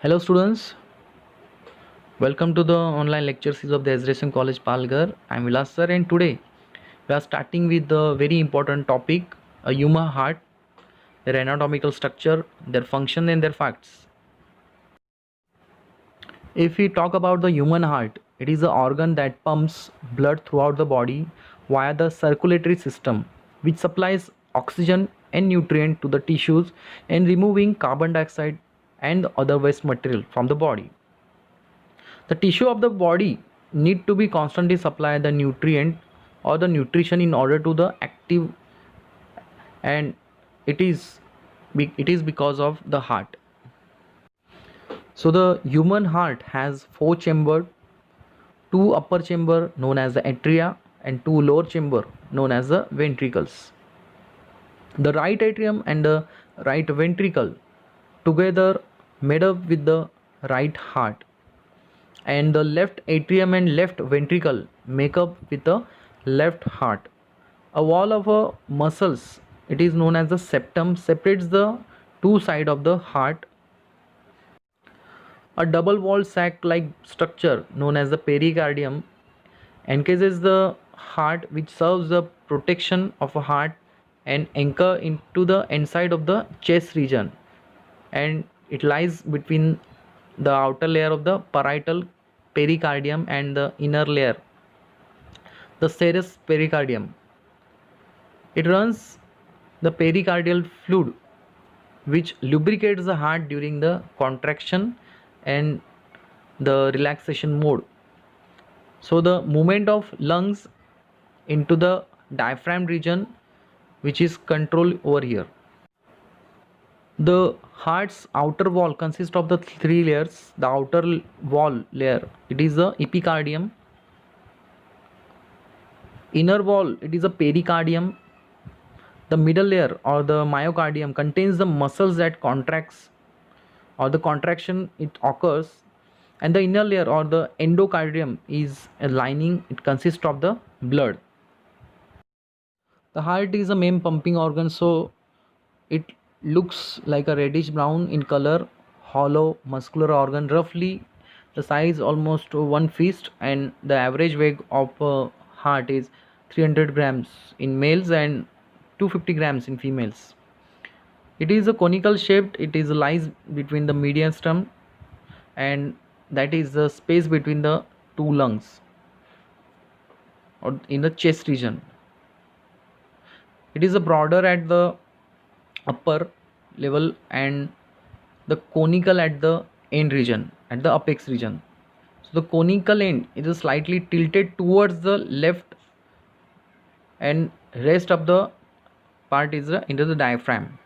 Hello students, welcome to the online lecture series of the Ezration College Palghar. I am Vilas sir and today we are starting with the very important topic, a human heart, their anatomical structure, their function and their facts. If we talk about the human heart, it is the organ that pumps blood throughout the body via the circulatory system which supplies oxygen and nutrient to the tissues and removing carbon dioxide and other waste material from the body. The tissue of the body need to be constantly supplied the nutrient or the nutrition in order to the active, and it is because of the heart. So the human heart has four chamber, two upper chamber known as the atria and two lower chamber known as the ventricles. The right atrium and the right ventricle together made up with the right heart, and the left atrium and left ventricle make up with the left heart. A wall of a muscles, it is known as the septum, separates the two sides of the heart. A double walled sac like structure known as the pericardium encases the heart, which serves the protection of a heart and anchor into the inside of the chest region, and it lies between the outer layer of the parietal pericardium and the inner layer, the serous pericardium. It runs the pericardial fluid which lubricates the heart during the contraction and the relaxation mode. So the movement of lungs into the diaphragm region, which is controlled over here. The heart's outer wall consists of the three layers. The outer wall layer, it is the epicardium. Inner wall, it is a pericardium. The middle layer or the myocardium contains the muscles that contracts or the contraction it occurs, and the inner layer or the endocardium is a lining, it consists of the blood. The heart is a main pumping organ, so it looks like a reddish brown in color, hollow muscular organ, roughly the size almost one fist, and the average weight of a heart is 300 grams in males and 250 grams in females. It is a conical shaped, it is lies between the mediastinum, and that is the space between the two lungs or in the chest region. It is a broader at the upper level and the conical at the end region, at the apex region. So the conical end is slightly tilted towards the left, and rest of the part is into the diaphragm.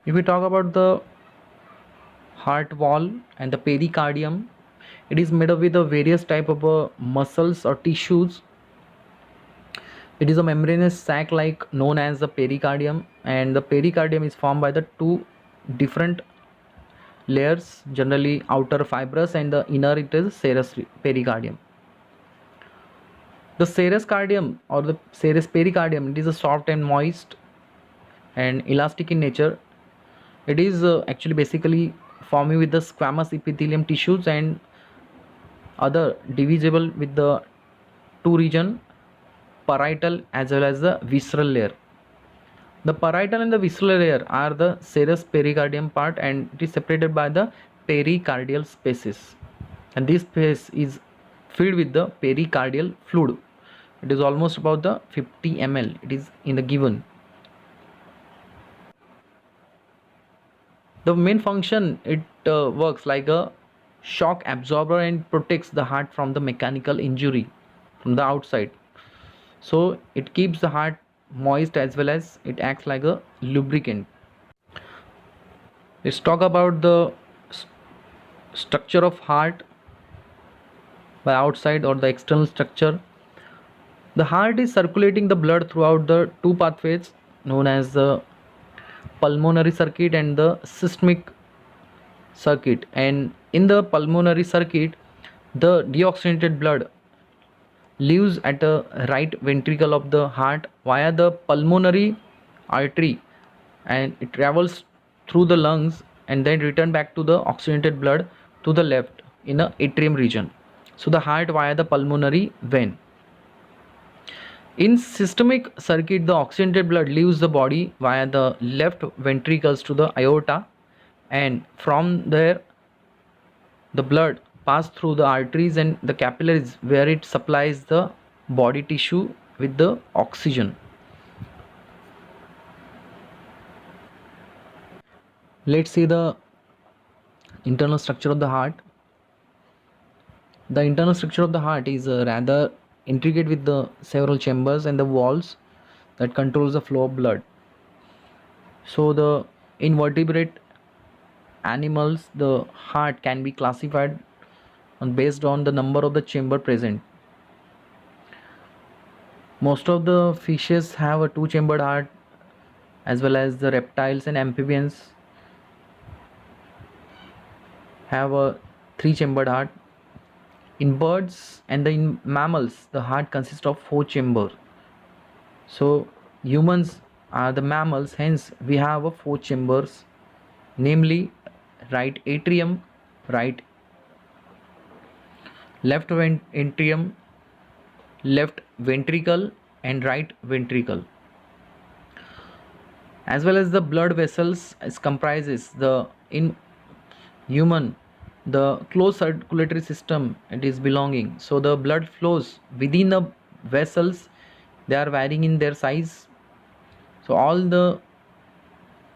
If we talk about the heart wall and the pericardium, it is made up with a various type of muscles or tissues. It is a membranous sac like known as the pericardium, and the pericardium is formed by the two different layers, generally outer fibrous and the inner it is serous pericardium. The serous cardium or the serous pericardium, it is a soft and moist and elastic in nature. It is actually basically forming with the squamous epithelium tissues and other divisible with the two region, parietal as well as the visceral layer. The parietal and the visceral layer are the serous pericardium part, and it is separated by the pericardial spaces, and this space is filled with the pericardial fluid. It is almost about the 50 ml, it is in the given. The main function, it works like a shock absorber and protects the heart from the mechanical injury from the outside. So it keeps the heart moist as well as it acts like a lubricant. Let's talk about the structure of heart by outside or the external structure. The heart is circulating the blood throughout the two pathways known as the pulmonary circuit and the systemic circuit, and in the pulmonary circuit the deoxygenated blood leaves at the right ventricle of the heart via the pulmonary artery, and it travels through the lungs and then return back to the oxygenated blood to the left in the atrium region. So the heart via the pulmonary vein. In systemic circuit, the oxygenated blood leaves the body via the left ventricles to the aorta, and from there the blood passes through the arteries and the capillaries, where it supplies the body tissue with the oxygen. Let's see the internal structure of the heart. The internal structure of the heart is rather intricate, with the several chambers and the walls that controls the flow of blood. So the invertebrate animals, the heart can be classified based on the number of the chamber present. Most of the fishes have a two-chambered heart, as well as the reptiles and amphibians have a three-chambered heart. In birds and in mammals, the heart consists of four chambers. So humans are the mammals, hence we have a four chambers, namely right atrium, left atrium, left ventricle, and right ventricle. As well as the blood vessels comprises the, in human, the closed circulatory system it is belonging. So the blood flows within the vessels, they are varying in their size. So all the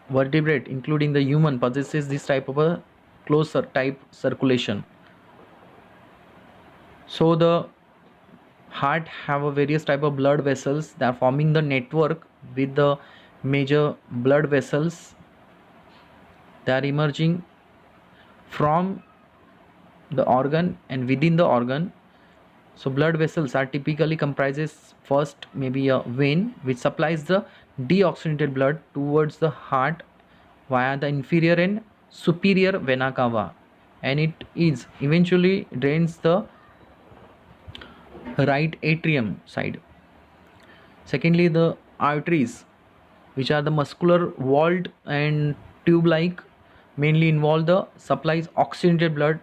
vertebrate, including the human, possesses this type of a closed type circulation. So the heart have a various type of blood vessels that are forming the network with the major blood vessels that are emerging from the organ and within the organ. So blood vessels are typically comprises first maybe a vein which supplies the deoxygenated blood towards the heart via the inferior and superior vena cava, and it is eventually drains the right atrium side. Secondly, the arteries, which are the muscular walled and tube like, mainly involve the supplies oxygenated blood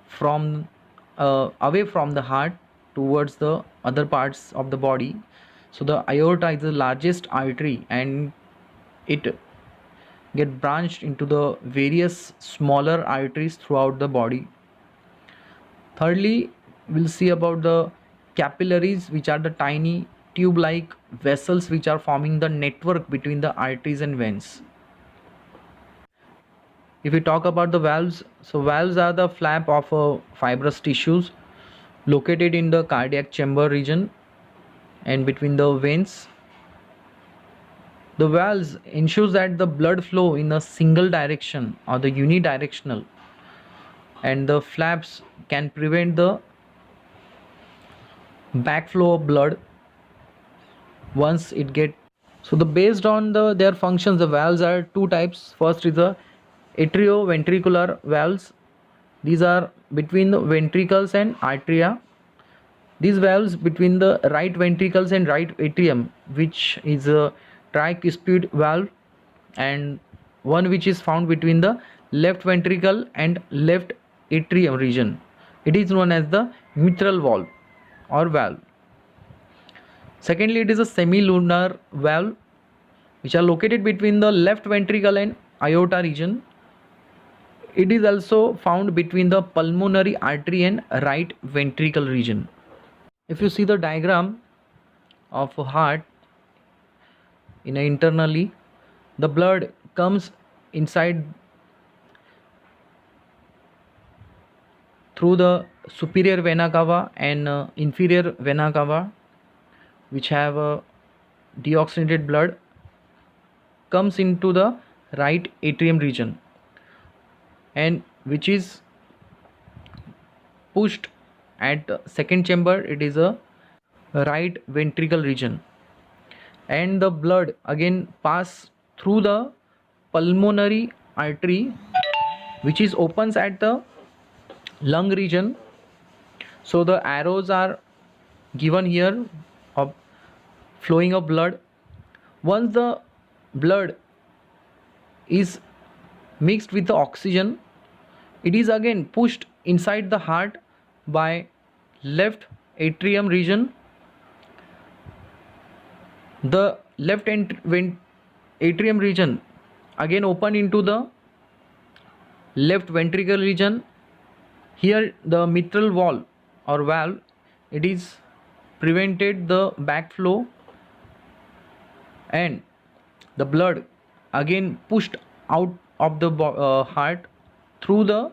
from away from the heart towards the other parts of the body. So the aorta is the largest artery, and it get branched into the various smaller arteries throughout the body. Thirdly, we'll see about the capillaries, which are the tiny tube like vessels which are forming the network between the arteries and veins. If we talk about the valves, so valves are the flap of fibrous tissues located in the cardiac chamber region and between the veins. The valves ensures that the blood flow in a single direction or the unidirectional, and the flaps can prevent the backflow of blood once it get. So the based on their functions, the valves are two types. First is the atrioventricular valves. These are between the ventricles and atria. These valves between the right ventricles and right atrium, which is a tricuspid valve, and one which is found between the left ventricle and left atrium region. It is known as the mitral valve or valve. Secondly, it is a semilunar valve, which are located between the left ventricle and aorta region. It is also found between the pulmonary artery and right ventricle region. If you see the diagram of a heart, internally, the blood comes inside through the superior vena cava and inferior vena cava, which have deoxygenated blood, comes into the right atrium region, and which is pushed at the second chamber, it is a right ventricle region, and the blood again pass through the pulmonary artery, which is opens at the lung region. So the arrows are given here of flowing of blood. Once the blood is mixed with the oxygen. It is again pushed inside the heart by left atrium region. The left atrium region again open into the left ventricle region. Here the mitral wall or valve, it is prevented the backflow, and the blood again pushed out of the heart through the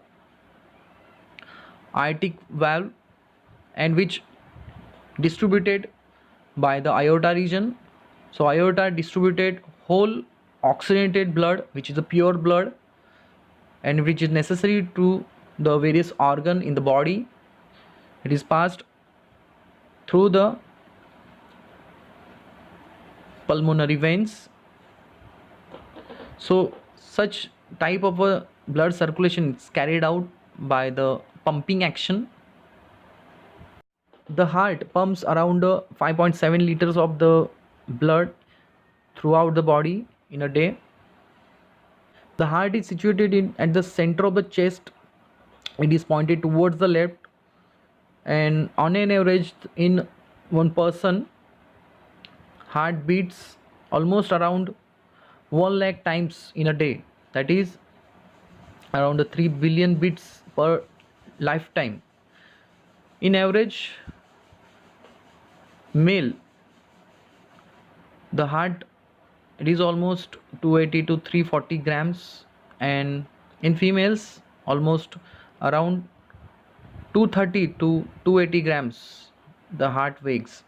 aortic valve, and which distributed by the aorta region. So aorta distributed whole oxygenated blood, which is the pure blood, and which is necessary to the various organ in the body. It is passed through the pulmonary veins. So such type of a blood circulation is carried out by the pumping action. The heart pumps around 5.7 liters of the blood throughout the body in a day. The heart is situated at the center of the chest. It is pointed towards the left, and on an average in one person, heart beats almost around 1 lakh times in a day. That is around 3 billion beats per lifetime. In average male, the heart, it is almost 280 to 340 grams, and in females almost around 230 to 280 grams the heart weighs.